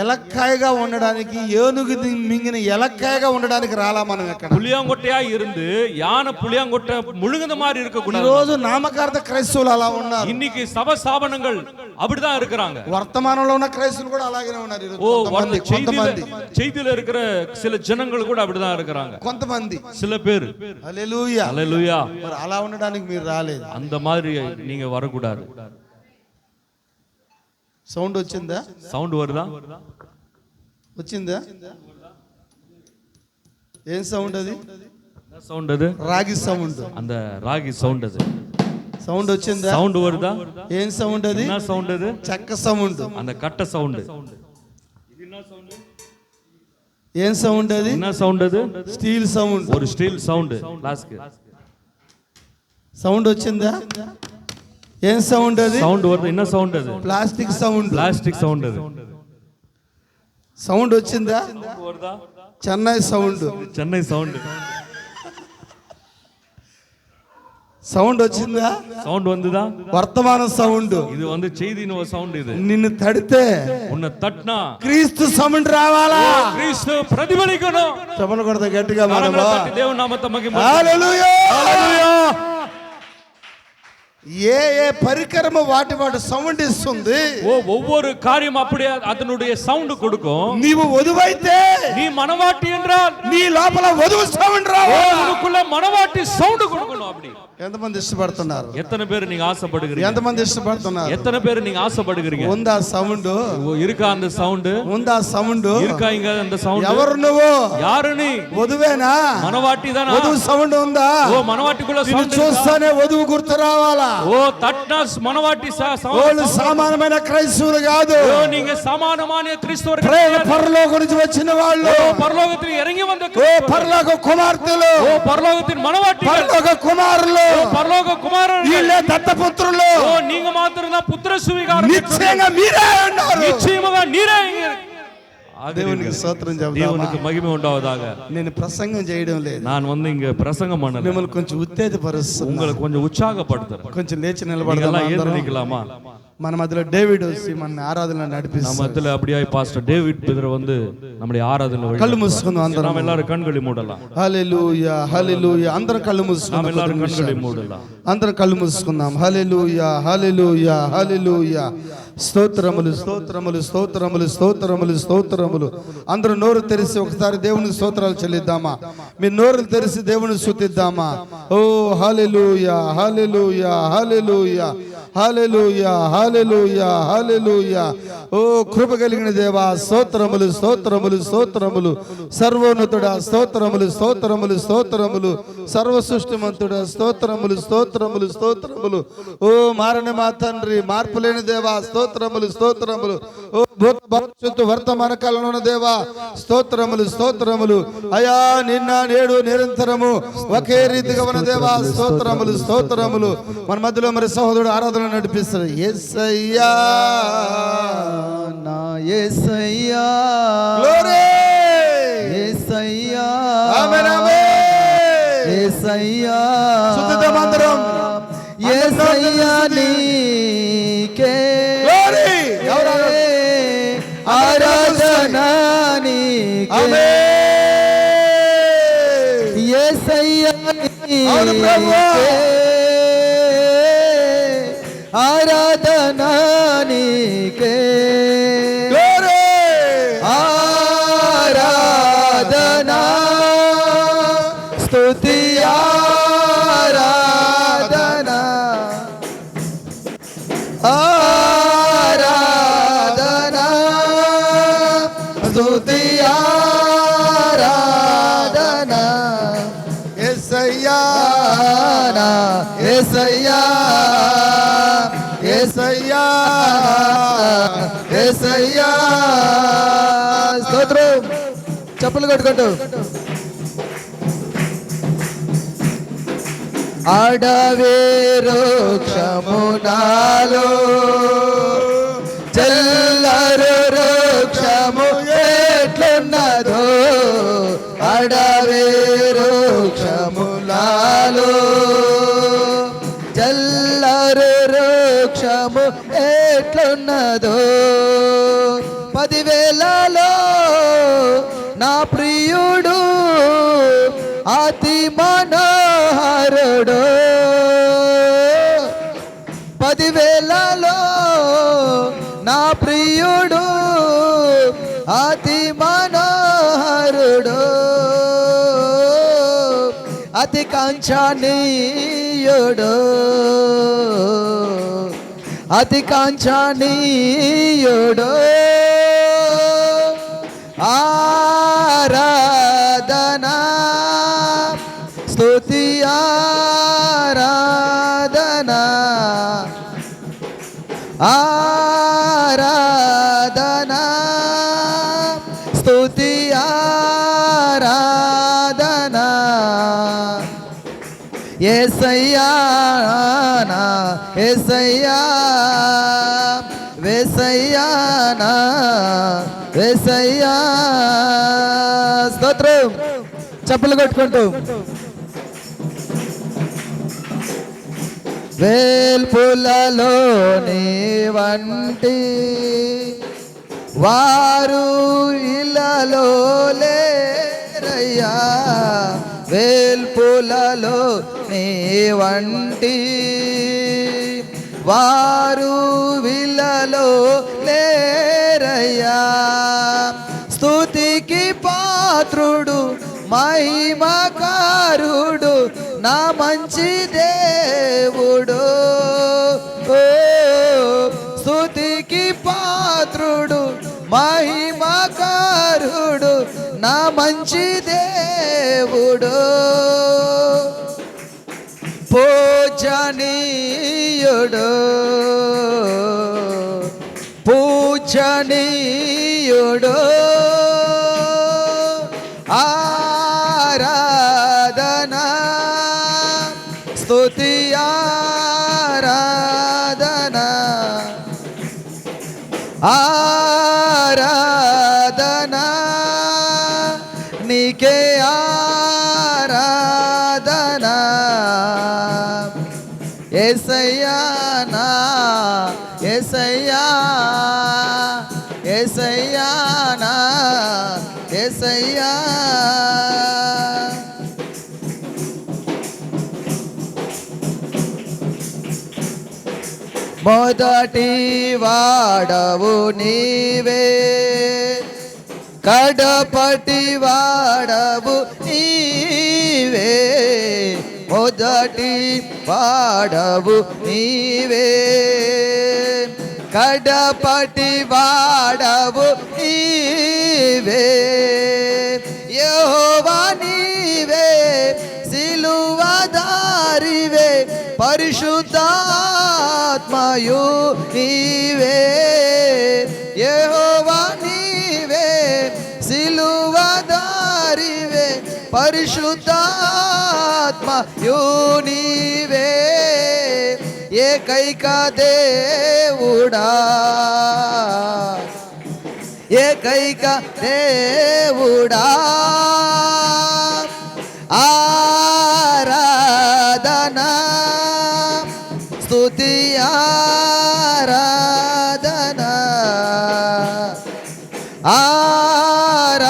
ఎలక్కాయగా ఉండడానికి, ఏనుగు మింగిన ఎలక్కాయగా ఉండడానికి రాలా మనం. ఎక్కడ పులియాంగొట్టయా இருந்து யானை புளியாங்கொட்டை முழுங்குன மாதிரி இருக்க கூடாது. ఈ రోజు నామకార్థ క్రైస్తవులు అలా ఉన్నారు. இன்னைக்கு சப ஸ்தாபனங்கள் அப்படிதான் இருக்கிறாங்க. వర్తమానంలో ఉన్న క్రైస్తవులు కూడా అలాగే ఉన్నారు. కొంతమంది செய்தியில இருக்கிற சில ஜனங்கள் கூட அப்படிதான் இருக்கிறாங்க. కొంతమంది சில பேர். హల్లెలూయా హల్లెలూయా. మరి అలా ఉండడానికి మీరు రాలేదు. அந்த மாதிரி நீங்க வரக்கூடாது. సౌండ్ వచ్చిందా? సౌండ్ வருதா? వచ్చిందా? ఏం సౌండ్ అది? సౌండ్ అది రాగి సౌండ్. அந்த ராகி సౌండ్ అది. సౌండ్ వచ్చిందా? సౌండ్ வருதா? ఏం సౌండ్ అది? என்ன సౌండ్ அது? చెక్క సౌండ్. அந்த கட்ட சவுண்ட். ఏం సౌండ్ అది? என்ன సౌండ్ அது? Steel sound. ஒரு ஸ்டீல் సౌండ్. లాస్ట్కి సౌండ్ వచ్చిందా? ఏం సౌండ్ అది? సౌండ్ வருது. என்ன సౌండ్ அது? Plastic sound. ప్లాస్టిక్ సౌండ్ అది. సౌండ్ వచ్చిందా? வருதா? Chennai sound. Chennai sound. Sound వచ్చిందా? సౌండ్ வந்துதா? వర్తమాన సౌండ్. இது வந்து செய்தியின் సౌండ్. ఇది నిన్ను తడితే உன்னை தட்டினா క్రీస్తు సౌండ్ రావాలా? கிறிஸ்து பிரதிபலிக்கணும். చెప్పలు కొడతా గట్టిగా మనం. கரங்களை தட்டி தேவ நாமத்தை மகிமை. హల్లెలూయా. హల్లెలూయా. ఏ పరికరము వాటి సౌండ్ ఇస్తుంది. ஒவ்வொரு காரியம் அப்படியே அதனுடைய சவுண்ட் கொடுக்கும். నీవు వధువైతే, நீ மனவாட்டி என்றால் నీ లోపల వధువు సౌండ్ రావాలి. உனக்குள்ள மனவாட்டி சவுண்ட் கொடுக்கணும். அப்படி ఎంతమంది ఇష్టపడుతున్నారు? எத்தனை பேர் நீங்க ஆசைப்படுகிறீங்க? ఎంతమంది ఇష్టపడుతున్నారు? எத்தனை பேர் நீங்க ஆசைப்படுகிறீங்க? ఉందా సౌండ్? இருக்கா அந்த சவுண்ட்? ఉందా సౌండ్? இருக்கா இங்க அந்த சவுண்ட்? ఎవరు నువ్వు? யாரு நீ? వధువేనా? மனவாட்டி தானா? వధువు సౌండ్ ఉందా? ఓ మనవాటికుள்ள సౌండ్ చూస్తానే వధువు గుర్తు రావాలా? ఓ తట్నా మనవాటి వాళ్ళు సామాన్యమైన క్రైస్తవులు కాదు. ఓ நீங்க సమానమైన క్రైస్తవులు. పరలోకం నుంచి వచ్చిన వాళ్ళు. ఓ పరలోకத்தில் ఇறங்கி வந்த ఓ పరలోక కుమార్తెలు. ఓ పరలోకத்தின் మనవాటి. పరలోక కుమారులు. ఓ పరలోక కుమారులు. వీళ్ళే దత్తపుత్రులు. ఓ நீங்க మాత్రమే పుత్ర స్వీకారం. నిశ్చయంగా మీరే ఉన్నారు. నిశ్చయముగా నీరే. దేవునికి స్తోత్రం చెప్తామా? దేవునికి మహిమ ఉండవதாக. నేను ప్రసంగం చేయడం లేదు. நான் வந்து இங்க பிரசங்கம் பண்ணல. మిమ్మల్ని కొంచెం ఉత్తేజపరుస్తున్నా. உங்களை கொஞ்சம் உற்சாகப்படுத்துறேன். కొంచెం లేచి నిలబడదామా? எல்லாம் எழுந்து நிக்கலாமா? మన మధ్యలో డేవిడ్ వచ్చి మన ఆరాధన நம்ம నడిపిస్తాడు. மத்தியில அப்படியே பாஸ்டர் டேவிட் பிரதர் வந்து நம்முடைய ஆராதனை కళ్ళు మూసుకుందాం అందరం. நாம் எல்லாரும் கண்களை மூடலாம். హల్లెలూయా హల్లెలూయా. అందరం కళ్ళు நாம் మూసుకుందాం. எல்லாரும் கண்களை மூடலாம். అందరం కళ్ళు మూసుకుందాం. హల్లెలూయా హల్లెలూయా హల్లెలూయా. స్తోత్రములు స్తోత్రములు స్తోత్రములు స్తోత్రములు స్తోత్రములు. అందరూ నోరు తెరిచి ఒకసారి దేవునికి స్తోత్రాలు చెల్లిద్దామా? మీ నోరు తెరిచి దేవుని స్తుతిద్దామా? ఓ హల్లెలూయా హల్లెలూయా హల్లెలూయా హల్లెలూయా హల్లెలూయా హల్లెలూయా. ఓ కృప కలిగిన దేవా స్తోత్రములు స్తోత్రములు స్తోత్రములు. సర్వోన్నతుడా స్తోత్రములు స్తోత్రములు స్తోత్రములు. సర్వ సృష్టిమంతుడా స్తోత్రములు స్తోత్రములు స్తోత్రములు. ఓ మారని మా తండ్రి, మార్పు లేని దేవా స్తోత్రములు స్తోత్రములు. ఓ భూత భవిష్యత్తు వర్తమాన కాలంలో ఉన్న దేవా స్తోత్రములు స్తోత్రములు. అయా నిన్న నేడు నిరంతరము ఒకే రీతిగా ఉన్న దేవా స్తోత్రములు స్తోత్రములు. మన మధ్యలో మరి సహోదరుడు ఆరాధన నడిపిస్తారు. యేసయ్యా నా యేసయ్యా, గ్లోరీ యేసయ్యా, ఆమేన్ ఆమేన్. యేసయ్యా స్తుతిద్దాం అందరం. యేసయ్యా నీకే గ్లోరీ. ఆరాధన నీకే. ఆమేన్. యేసయ్యా అవును ప్రభువా. నీకే ఆరాధన నీకే. గ్లోరీ. ఆరాధన స్తుతి ఆరాధన ఆరాధన స్తుతి ఆరాధన. యేసయ్యా యేసయ్యా యేసయ్యా యేసయ్యా. స్తోత్రం. చప్పలు కొట్టుకుంటూ అడవే వృక్షమునాలో చల్లరు వృక్షము ఎట్లున్నదో. అడవే వృక్షమునాలో చల్లరు వృక్షము ఎట్లున్నదో. 10,000లో నా ప్రియుడు అతి మనోహరుడు. 10,000లో నా ప్రియుడు అతి మనోహరుడు. అతి కాంక్షణీయుడు, అతి కాంక్షణీయుడు. ఆరాధన స్తుతి ఆరాధన ఆరాధన స్తుతి ఆరాధన. యేసయ్యా నా యేసయ్యా, వేసయ్యా నా వేసయ్యా. స్తోత్రం. చప్పలు కొట్టుకుంటూ వేల్పులలోని వంటి వారు ఇళ్ళలో లేరయ్యా. వేల్పులలో నీ వంటి వారు విలలో లేరయ్యా. స్తుతికి పాత్రుడు మహిమకారుడు నా మంచి దేవుడు. స్తుతికి పాత్రుడు మహిమకారుడు నా మంచి దేవుడు. పూజనీయుడు పూజనీయుడు. ఆరాధన స్తుతి ఆరాధన ఆరాధన నీకే ఆరాధన యేసయ్యా నా యేసయ్యా యేసయ్యా నా యేసయ్యా మొదటి వాడవు నీవే కడపటి వాడవు నీవే మొదటి వాడవు నీవే కడపటి వాడవు నీవే యెహోవా నీవే సిలువదారివే పరిశుద్ధాత్మయు నీవే యెహోవా నీవే సిలువదారివే పరిశుద్ధాత్మయు నీవే ఏకైక దేవుడా ఏకైక దేవుడా ఆరాధనా స్తుతి ఆరాధనా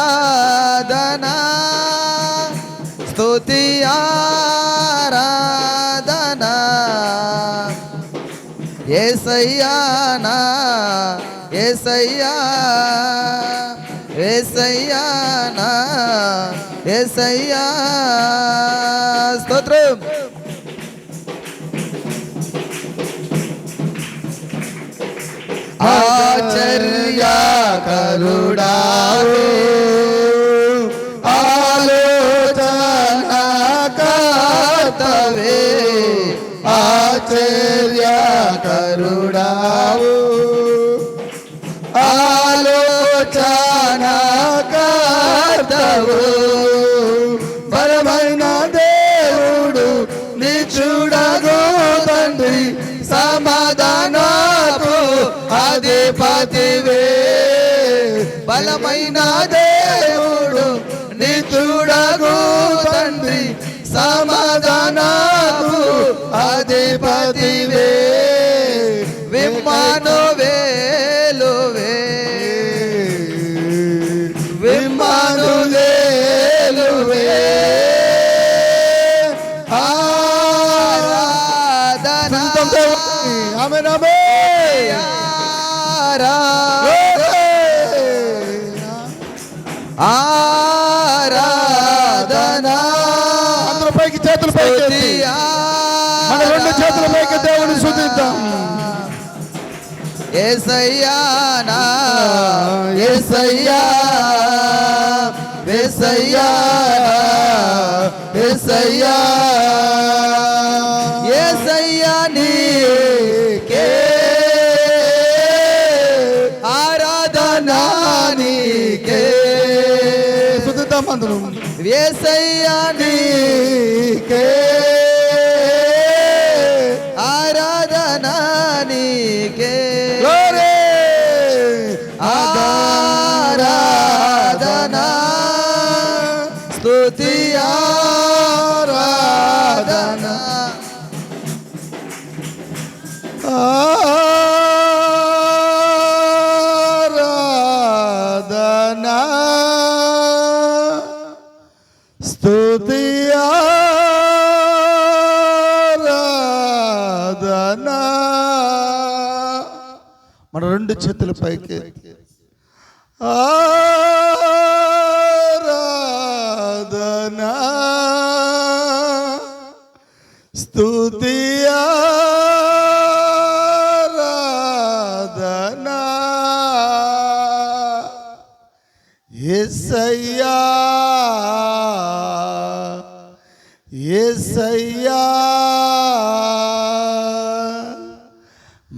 ఆరాధనా స్తుతి ఆరాధనా యేసయ్యా నా యేసయ్యా యేసయ్యా నా యేసయ్యా స్తోత్రం ఆశ్చర్యకరుడావే ఆలోచనకర్తవే ఆశ్చర్యకరుడావు ఆలోచనకర్తవు బలమైన దేవుడు నీ చూడగో తండ్రి సమాధానపు అధిపతివే బలమైన దేవుడు నీ చూడగో తండ్రి సమాధానపు అధిపతివే విమ్మానువేలువే విమ్మానువేలువే ఆరాధనా ఆమేన్ ఆమేన్ ఆరాధనా అందరూ పైకి చేతులు పైకి మన రెండు చేతుల పైకి దేవుని స్తుతిద్దాం యేసయ్యా నా యేసయ్యా యేసయ్యా యేసయ్యా యేసయ్యా నీకే ఆరాధనా నీకే స్తుతిద్దాం అందరూ యేసయ్యా నీకే ఆరాధనా నీకే ఆరాధనా స్తుతి ఆరాధనా ఆరాధనా స్తుతి ఆరాధనా మన రెండు చేతుల పైకి ఆరాధనా స్తుతి ఆరాధనా యేసయ్యా యేసయ్యా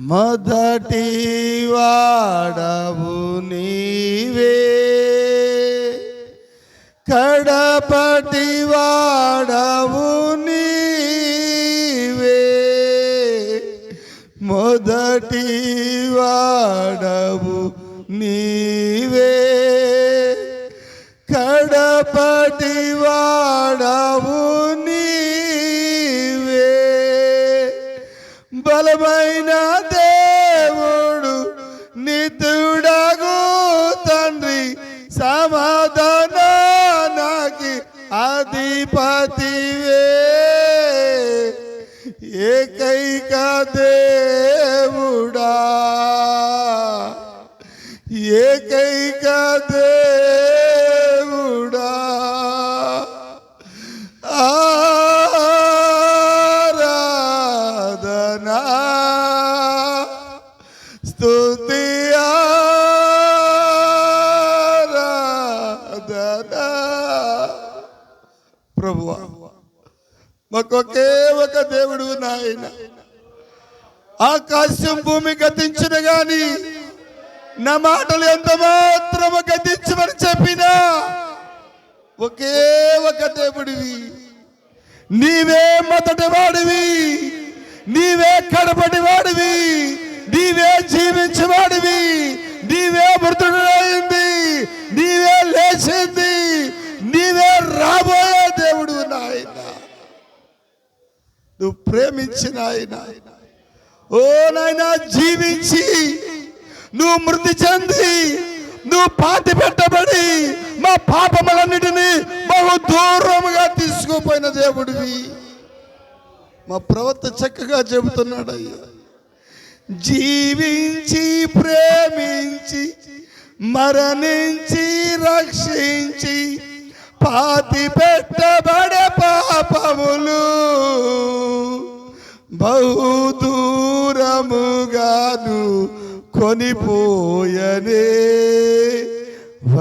మొదటి వాడవు నీవే కడపటి వాడవు నీవే మొదటి వాడవు నీవే కడపటి వాడవు నీవే బలమైన దేవుడు నిత్యుడగు తండ్రి సమాధానానికి అధిపతివే ఏకైక దేవుడా ఏకైక దేవుడా ఆరాధనా స్తుతి ఆరాధనా ప్రభువా మాకొకే ఒక దేవుడు నాయన ఆకాశం భూమి గతించిన గాని నా మాటలు ఎంత మాత్రము గతించమని చెప్పినా ఒకే ఒక దేవుడివి నీవే మొదటి వాడివి నీవే కడపటి వాడివి నీవే జీవించేవాడివి నీవే మృతుడైంది నీవే లేచింది నీవే రాబోయే దేవుడు నాయన నువ్వు ప్రేమించిన ఆయన ఓ నాయన జీవించి నువ్వు మృతి చెంది నువ్వు పాతి పెట్టబడి మా పాపములన్నిటినీ బహు దూరముగా తీసుకుపోయిన దేవుడివి మా ప్రవక్త చక్కగా చెబుతున్నాడు అయ్యా జీవించి ప్రేమించి మరణించి రక్షించి పాతి పెట్టబడే పాపములు బహు దూరముగాను కొనిపోయనే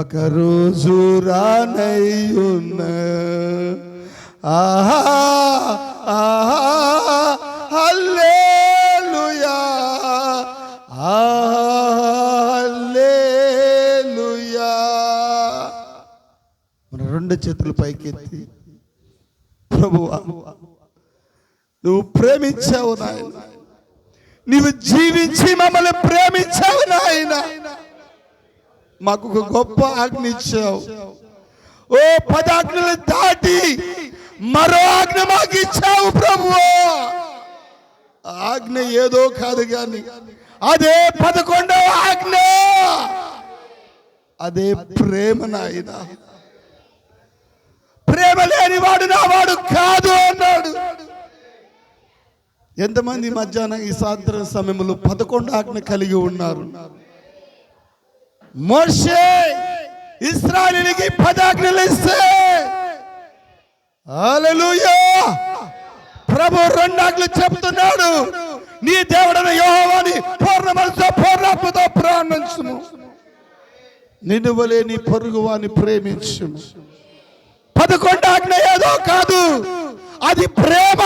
ఒకరోజు రానయ్యున్న ఆహా ఆహా హల్లెలూయా హల్లెలూయా మన రెండు చేతులు పైకెత్తి ప్రభువా నువ్వు ప్రేమించావు నాయన నీవు జీవించి మమ్మల్ని ప్రేమించావు నాయన మాకు ఒక గొప్ప ఆజ్ఞ ఇచ్చావు ఓ 10 ఆజ్ఞలు దాటి మరో ఆజ్ఞ మాకు ఇచ్చావు ప్రభువా ఆజ్ఞ ఏదో కాదు గాని అదే 11వ ఆజ్ఞ అదే ప్రేమ నాయన ప్రేమ లేని వాడు నా వాడు కాదు అన్నాడు ఎంతమంది మధ్యాహ్నం ఈ సాయంత్రం సమయంలో 11 ఆజ్ఞ కలిగి ఉన్నారు మోషే ఇశ్రాయేలుకి 10 ఆజ్ఞలు ఇస్తే హల్లెలూయా ప్రభు 2 ఆజ్ఞలు చెప్తున్నాడు నీ దేవుడైన యెహోవాని పూర్ణ మనసుతో పూర్ణాత్మతో ప్రేమించుము నిన్ను వలె నీ పొరుగువాని ప్రేమించుము 11 ఆజ్ఞ ఏదో కాదు అది ప్రేమ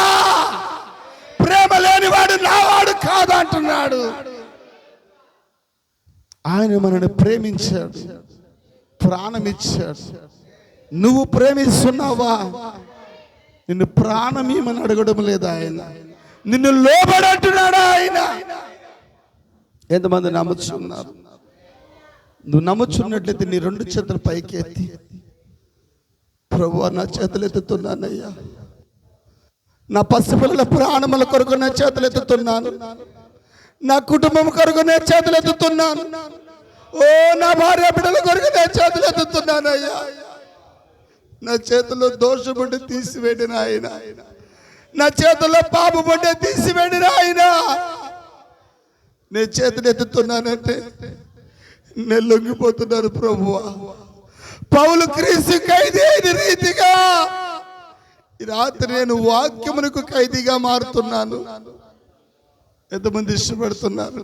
ప్రేమ లేని వాడు నావాడు కాదు అంటున్నాడు ఆయన మనల్ని ప్రేమించాడు ప్రాణం ఇచ్చాడు నువ్వు ప్రేమిస్తున్నావా నిన్ను ప్రాణం ఇమ్మని అడగడం లేదు ఆయన నిన్ను లోబడి అంటున్నాడు ఆయన ఎంతమంది నమ్ముచున్నారు నువ్వు నమ్ముచున్నట్లయితే నీ 2 చేతులు పైకి ఎత్తి ప్రభువా నా చేతులు ఎత్తుతున్నానయ్యా నా పసిపిల్లల ప్రాణముల కొరకు నా చేతులు ఎత్తుతున్నాను నా కుటుంబం కొరకు నేను చేతులు ఎత్తుతున్నాను ఓ నా భార్య బిడ్డల కొరకు నేను చేతులు ఎత్తుతున్నాను అయ్యా నా చేతుల్లో దోషముండి తీసివేడిన ఆయన నా చేతుల్లో పాపముండి తీసివేడిన ఆయన నేను చేతులు ఎత్తుతున్నానంటే నేను లొంగిపోతున్నాను ప్రభువా పౌలు క్రీస్తు ఖైదీ అయిన రీతిగా ఈ రాత్రి నేను వాక్యమునకు ఖైదీగా మారుతున్నాను ఎంతమంది ఇష్టపడుతున్నారు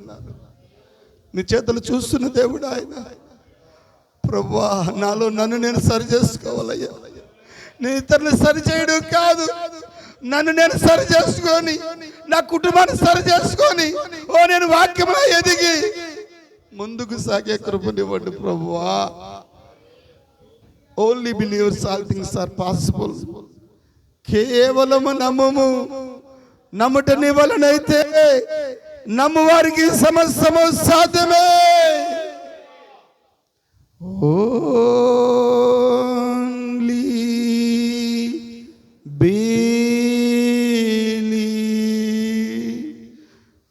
నీ చేతులు చూస్తున్న దేవుడు ఆయన ప్రభువా నాలో నన్ను నేను సరి చేసుకోవాలయ్యా నేను ఇతరులు సరి చేయడం కాదు నన్ను నేను సరి చేసుకొని నా కుటుంబాన్ని సరి చేసుకొని ఓ నేను వాక్యంలో ఎదిగి ముందుకు సాగే కృపనివ్వండి ప్రభువా only believers all things are possible కేవలము నమ్ముము నమ్ముటని వలనైతే నమ్మువారికి సమస్తము సాధ్యమే only believe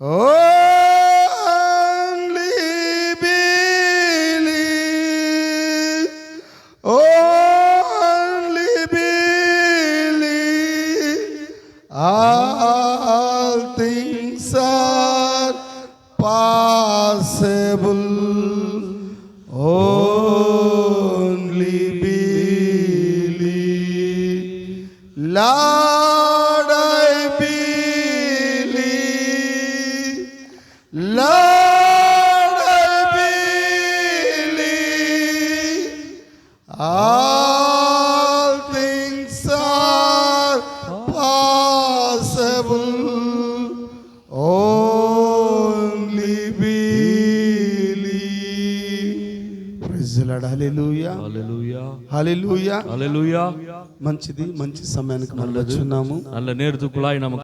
things are possible. Only believe. Lord, I believe. Lord, I believe. All things are possible. Only believe. Praise the Lord. Hallelujah. Hallelujah Hallelujah. హల్లెలూయా మంచిది, మంచి సమయానికి మనం వచ్చున్నాము. நல்ல நேரத்துக்குள்ளாய் நமக்கு